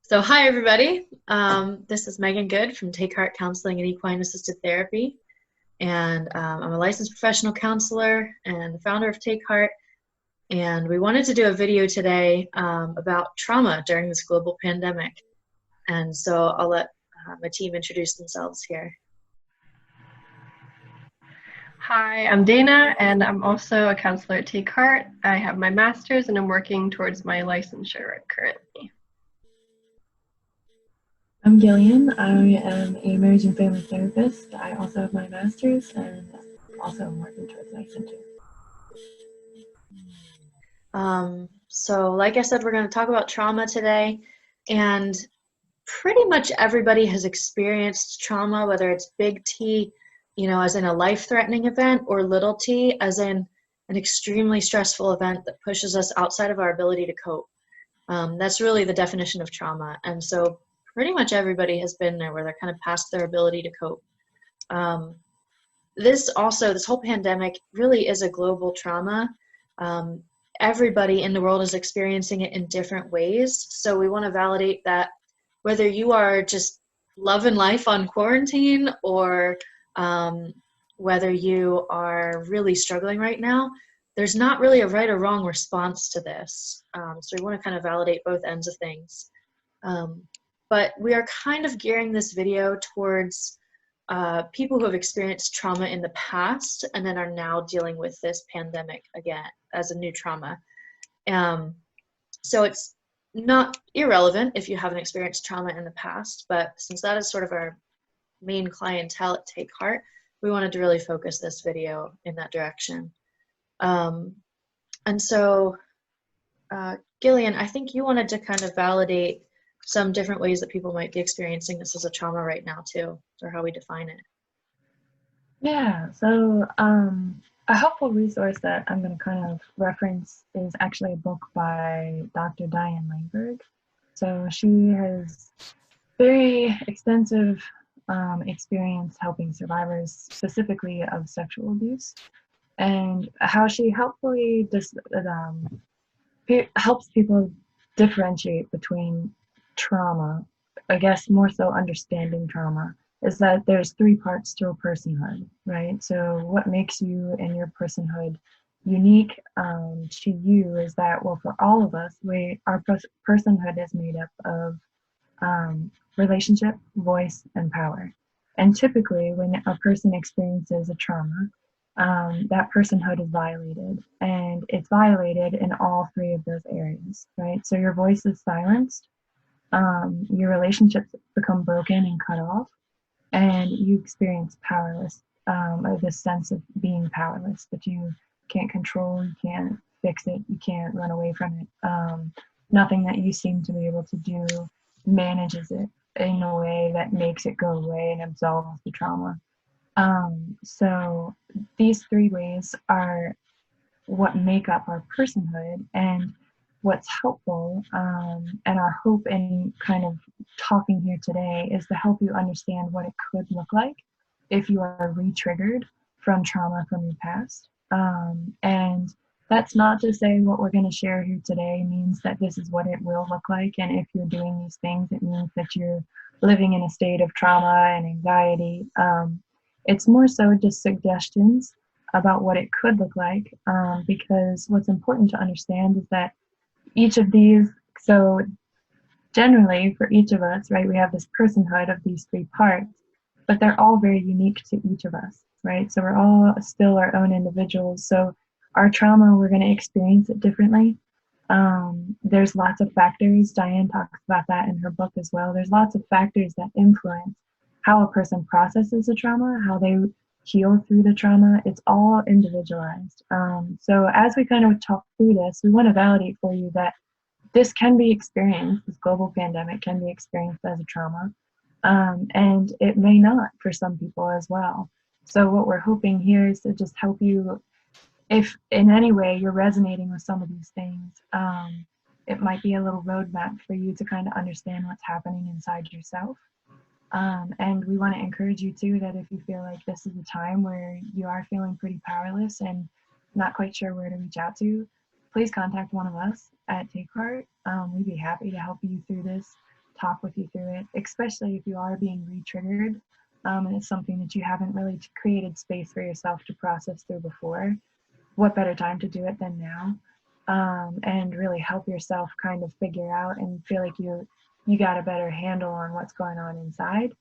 So hi everybody. This is Megan Good from Take Heart Counseling and Equine Assisted Therapy, and I'm a licensed professional counselor and the founder of Take Heart. And we wanted to do a video today about trauma during this global pandemic. And so I'll let my team introduce themselves here. Hi, I'm Dana, and I'm also a counselor at Take Heart. I have my master's and I'm working towards my licensure currently. I'm Gillian. I am a marriage and family therapist. I also have my master's and also am working towards licensure. So like I said, we're going to talk about trauma today, and pretty much everybody has experienced trauma, whether it's big T, as in a life-threatening event, or little t, as in an extremely stressful event that pushes us outside of our ability to cope. That's really the definition of trauma. And so pretty much everybody has been there where they're kind of past their ability to cope. This whole pandemic really is a global trauma. Everybody in the world is experiencing it in different ways. So we want to validate that whether you are just loving life on quarantine or whether you are really struggling right now, there's not really a right or wrong response to this. So we want to kind of validate both ends of things. But we are kind of gearing this video towards people who have experienced trauma in the past and then are now dealing with this pandemic again as a new trauma. So it's not irrelevant if you haven't experienced trauma in the past, but since that is sort of our main clientele at Take Heart, we wanted to really focus this video in that direction. And so, Gillian, I think you wanted to kind of validate some different ways that people might be experiencing this as a trauma right now too, or how we define it. Yeah, so a helpful resource that I'm going to kind of reference is actually a book by Dr. Diane Langberg. So she has very extensive experience helping survivors specifically of sexual abuse, and how she helpfully helps people differentiate between trauma, I guess more so understanding trauma, is that there's three parts to a personhood, right? So what makes you and your personhood unique to you is that, well, for all of us, our personhood is made up of relationship, voice, and power. And typically when a person experiences a trauma, that personhood is violated, and it's violated in all three of those areas, right? So your voice is silenced, your relationships become broken and cut off, and you experience powerless, or this sense of being powerless, that you can't control, you can't fix it, you can't run away from it. Nothing that you seem to be able to do manages it in a way that makes it go away and absolves the trauma. So these three ways are what make up our personhood, and what's helpful, and our hope in kind of talking here today is to help you understand what it could look like if you are re-triggered from trauma from your past. And that's not to say what we're going to share here today means that this is what it will look like, and if you're doing these things, it means that you're living in a state of trauma and anxiety. It's more so just suggestions about what it could look like, because what's important to understand is that each of these, so generally for each of us, right, we have this personhood of these three parts, but they're all very unique to each of us, right? So we're all still our own individuals. So our trauma, we're going to experience it differently. There's lots of factors. Diane talks about that in her book as well. There's lots of factors that influence how a person processes the trauma, how they heal through the trauma. It's all individualized. So as we kind of talk through this, we want to validate for you that this can be experienced, this global pandemic can be experienced as a trauma, and it may not for some people as well. So what we're hoping here is to just help you, if in any way you're resonating with some of these things, it might be a little roadmap for you to kind of understand what's happening inside yourself. And we want to encourage you too, that if you feel like this is a time where you are feeling pretty powerless and not quite sure where to reach out to, please contact one of us at Take Heart. We'd be happy to help you through this talk with you through it, especially if you are being re-triggered, and it's something that you haven't really created space for yourself to process through before. What better time to do it than now? And really help yourself kind of figure out and feel like you got a better handle on what's going on inside,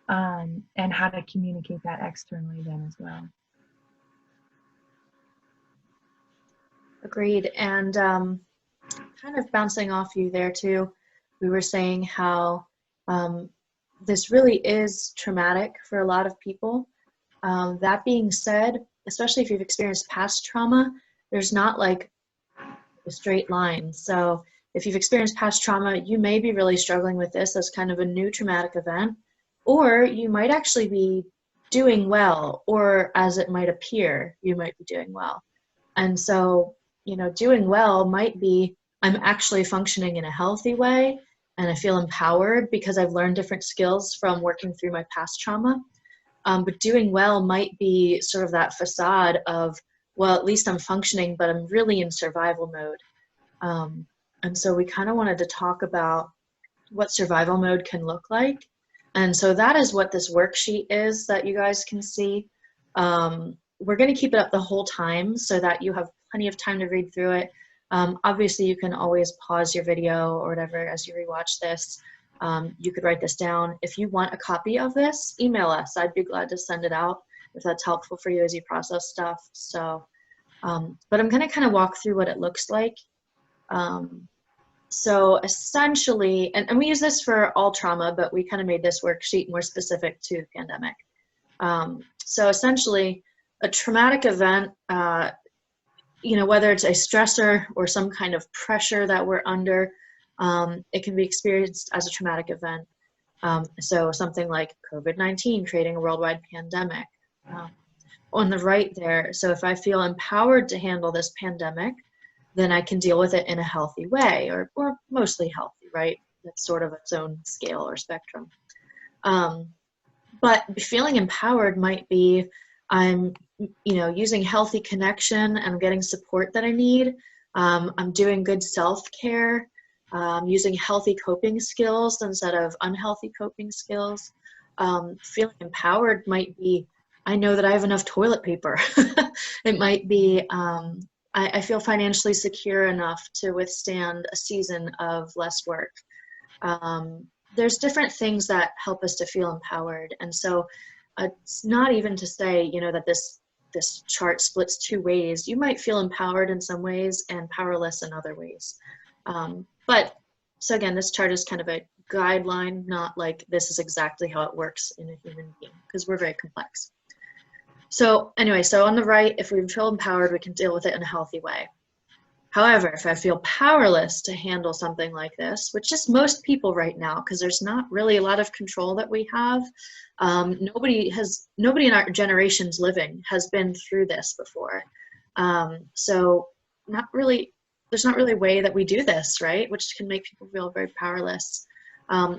and how to communicate that externally then as well. Agreed. And kind of bouncing off you there too, we were saying how this really is traumatic for a lot of people. That being said, especially if you've experienced past trauma, there's not like a straight line. So if you've experienced past trauma, you may be really struggling with this as kind of a new traumatic event, or you might actually be doing well, or as it might appear, you might be doing well. And so, you know, doing well might be, I'm actually functioning in a healthy way and I feel empowered because I've learned different skills from working through my past trauma. But doing well might be sort of that facade of, well, at least I'm functioning, but I'm really in survival mode. And so we kind of wanted to talk about what survival mode can look like. And so that is what this worksheet is that you guys can see. We're going to keep it up the whole time so that you have plenty of time to read through it. Obviously, you can always pause your video or whatever as you rewatch this. You could write this down. If you want a copy of this, email us. I'd be glad to send it out if that's helpful for you as you process stuff. So, but I'm going to kind of walk through what it looks like. So essentially, and we use this for all trauma, but we kind of made this worksheet more specific to the pandemic. So essentially, a traumatic event, you know, whether it's a stressor or some kind of pressure that we're under, it can be experienced as a traumatic event. So something like COVID-19 creating a worldwide pandemic. On the right there, so if I feel empowered to handle this pandemic, then I can deal with it in a healthy way, or mostly healthy, right? That's sort of its own scale or spectrum. But feeling empowered might be, I'm, you know, using healthy connection, I'm getting support that I need, I'm doing good self-care, using healthy coping skills instead of unhealthy coping skills. Feeling empowered might be, I know that I have enough toilet paper. It might be, I feel financially secure enough to withstand a season of less work. There's different things that help us to feel empowered. And so it's not even to say, you know, that this chart splits two ways. You might feel empowered in some ways and powerless in other ways. But so again, this chart is kind of a guideline, not like this is exactly how it works in a human being, because we're very complex. So anyway, so on the right, if we feel empowered, we can deal with it in a healthy way. However, if I feel powerless to handle something like this, which is most people right now, because there's not really a lot of control that we have, nobody in our generations living has been through this before. So there's not really a way that we do this, right? Which can make people feel very powerless.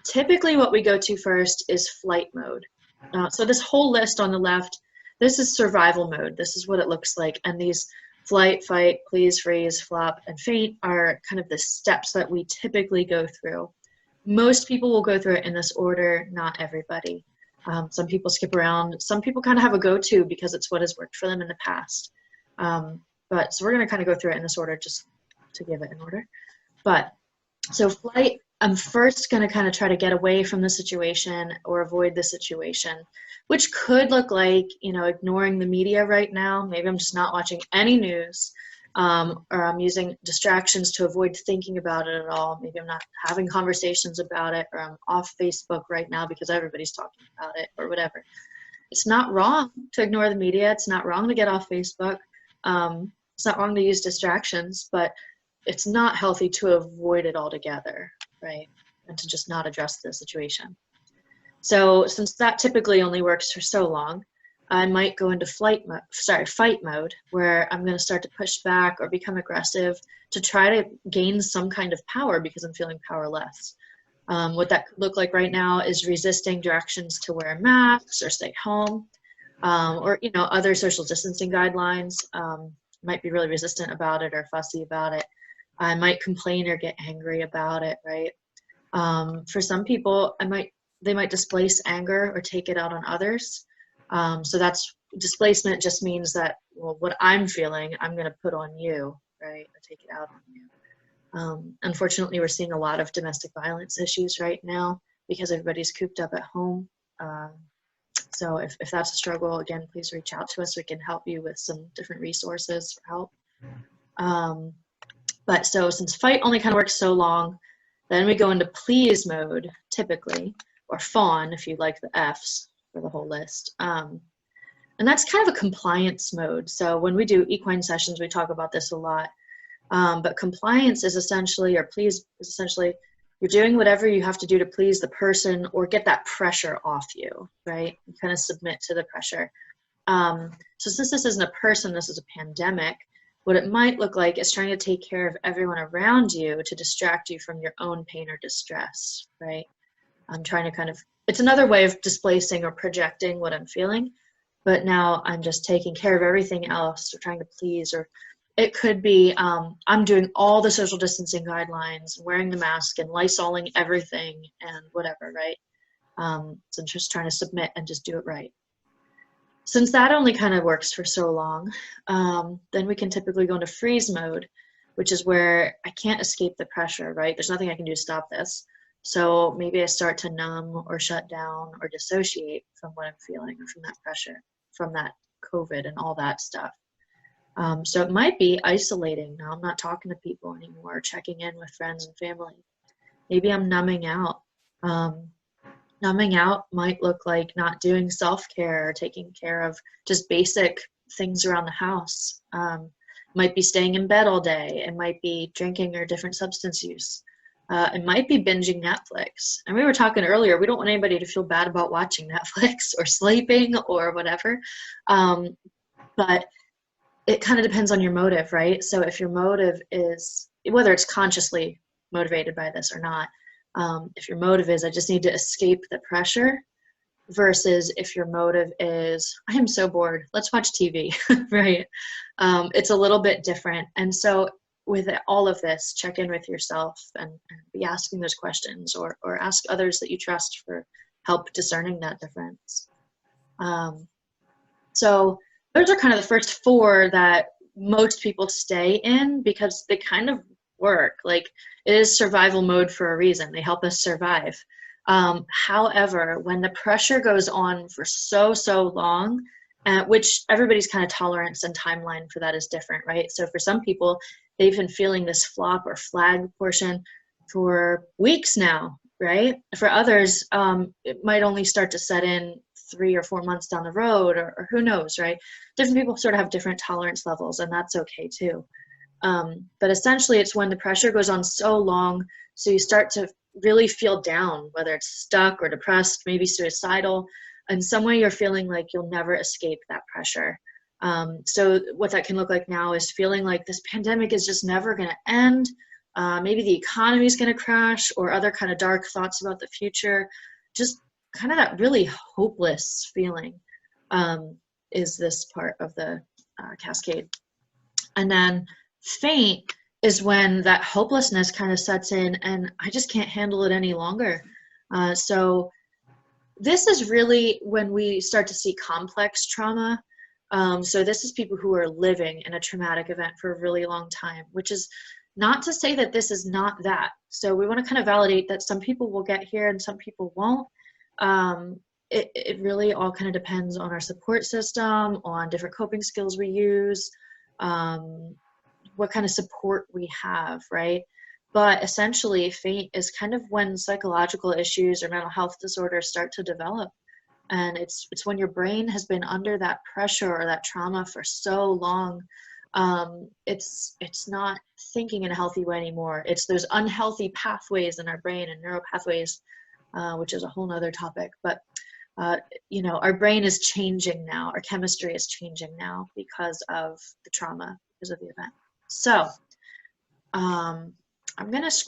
Typically what we go to first is flight mode. So this whole list on the left, this is survival mode. This is what it looks like. And these flight, fight, please, freeze, flop, and faint are kind of the steps that we typically go through. Most people will go through it in this order, not everybody. Some people skip around. Some people kind of have a go-to because it's what has worked for them in the past. But so we're going to kind of go through it in this order just to give it an order. But so flight, I'm first going to kind of try to get away from the situation or avoid the situation, which could look like, you know, ignoring the media right now. Maybe I'm just not watching any news, or I'm using distractions to avoid thinking about it at all. Maybe I'm not having conversations about it, or I'm off Facebook right now because everybody's talking about it, or whatever. It's not wrong to ignore the media. It's not wrong to get off Facebook. It's not wrong to use distractions, but it's not healthy to avoid it altogether, right? And to just not address the situation. So since that typically only works for so long, I might go into fight mode, where I'm going to start to push back or become aggressive to try to gain some kind of power because I'm feeling powerless. What that could look like right now is resisting directions to wear masks or stay home, or, you know, other social distancing guidelines. Might be really resistant about it or fussy about it. I might complain or get angry about it, right? For some people, they might displace anger or take it out on others. So that's displacement just means that, well, what I'm feeling, I'm going to put on you, right? Or take it out on you. Unfortunately, we're seeing a lot of domestic violence issues right now because everybody's cooped up at home. So if that's a struggle, again, please reach out to us. We can help you with some different resources for help. But so since fight only kind of works so long, then we go into please mode, typically, or fawn if you like the F's for the whole list. And that's kind of a compliance mode. So when we do equine sessions, we talk about this a lot. But compliance is essentially, or please is essentially, you're doing whatever you have to do to please the person or get that pressure off you, right? You kind of submit to the pressure. So since this isn't a person, this is a pandemic, what it might look like is trying to take care of everyone around you to distract you from your own pain or distress, right? I'm trying to kind of, it's another way of displacing or projecting what I'm feeling, but now I'm just taking care of everything else or trying to please, or it could be I'm doing all the social distancing guidelines, wearing the mask and Lysoling everything and whatever, right? So I'm just trying to submit and just do it right. Since that only kind of works for so long, then we can typically go into freeze mode, which is where I can't escape the pressure, right? There's nothing I can do to stop this. So maybe I start to numb or shut down or dissociate from what I'm feeling or from that pressure, from that COVID and all that stuff. So it might be isolating. Now I'm not talking to people anymore, checking in with friends and family. Maybe I'm numbing out. Numbing out might look like not doing self-care or taking care of just basic things around the house. Might be staying in bed all day. It might be drinking or different substance use. It might be binging Netflix. And we were talking earlier, we don't want anybody to feel bad about watching Netflix or sleeping or whatever. But it kind of depends on your motive, right? So if your motive is, whether it's consciously motivated by this or not, if your motive is, I just need to escape the pressure, versus if your motive is, I am so bored, let's watch TV, right? It's a little bit different. And so with all of this, check in with yourself and be asking those questions, or ask others that you trust for help discerning that difference. So those are kind of the first four that most people stay in because they kind of work. Like, it is survival mode for a reason. They help us survive. However, when the pressure goes on for so long, which everybody's kind of tolerance and timeline for that is different, right? So for some people, they've been feeling this flop or flag portion for weeks now, right? For others, it might only start to set in 3 or 4 months down the road, or who knows, right? Different people sort of have different tolerance levels, and that's okay too. But essentially, it's when the pressure goes on so long, so you start to really feel down, whether it's stuck or depressed, maybe suicidal. In some way, you're feeling like you'll never escape that pressure. So what that can look like now is feeling like this pandemic is just never going to end. Maybe the economy is going to crash, or other kind of dark thoughts about the future. Just kind of that really hopeless feeling is this part of the cascade. And then faint is when that hopelessness kind of sets in and I just can't handle it any longer. So this is really when we start to see complex trauma. So this is people who are living in a traumatic event for a really long time, which is not to say that this is not that. So we want to kind of validate that some people will get here and some people won't. It really all kind of depends on our support system, on different coping skills we use, what kind of support we have, right? But essentially, faint is kind of when psychological issues or mental health disorders start to develop. And it's when your brain has been under that pressure or that trauma for so long, it's not thinking in a healthy way anymore. It's those unhealthy pathways in our brain and neural pathways, which is a whole nother topic. But you know, our brain is changing now. Our chemistry is changing now because of the trauma, because of the event. So I'm going to